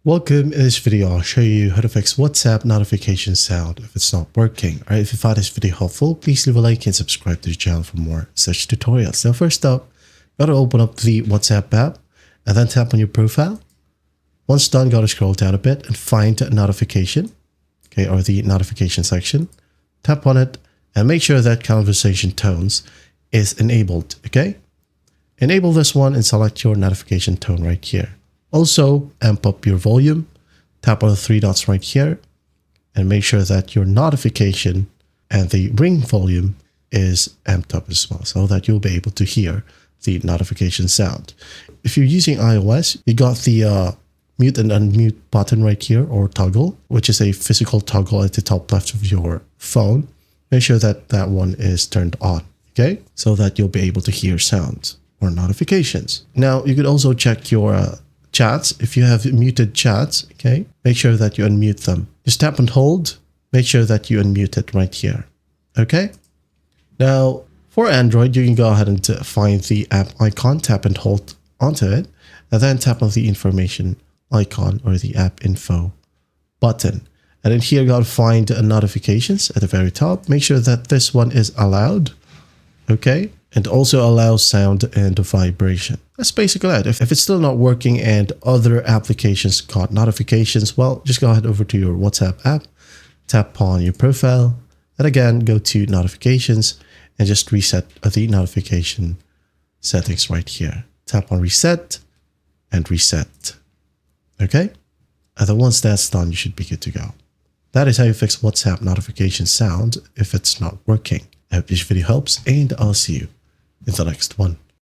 Welcome. In this video, I'll show you how to fix WhatsApp notification sound if it's not working. Alright, if you find this video helpful, please leave a like and subscribe to the channel for more such tutorials. Now, first up, you gotta open up the WhatsApp app and then tap on your profile. Once done, gotta scroll down a bit and find notification, okay, or the notification section. Tap on it and make sure that conversation tones is enabled, okay? Enable this one and select your notification tone right here. Also, amp up your volume, tap on the three dots right here, and make sure that your notification and the ring volume is amped up as well, so that you'll be able to hear the notification sound. If you're using iOS, you got the mute and unmute button right here, or toggle, which is a physical toggle at the top left of your phone. Make sure that that one is turned on, okay? So that you'll be able to hear sounds or notifications. Now, you could also check your chats. If you have muted chats, okay, make sure that you unmute them. Just tap and hold. Make sure that you unmute it right here. Okay. Now, for Android, you can go ahead and find the app icon, tap and hold onto it, and then tap on the information icon or the app info button. And in here, you gotta find notifications at the very top. Make sure that this one is allowed. Okay. And also allow sound and vibration. That's basically it. If it's still not working and other applications got notifications, well, just go ahead over to your WhatsApp app, tap on your profile, and again, go to notifications and just reset the notification settings right here. Tap on reset and reset. Okay? And then once that's done, you should be good to go. That is how you fix WhatsApp notification sound if it's not working. I hope this video helps, and I'll see you in the next one.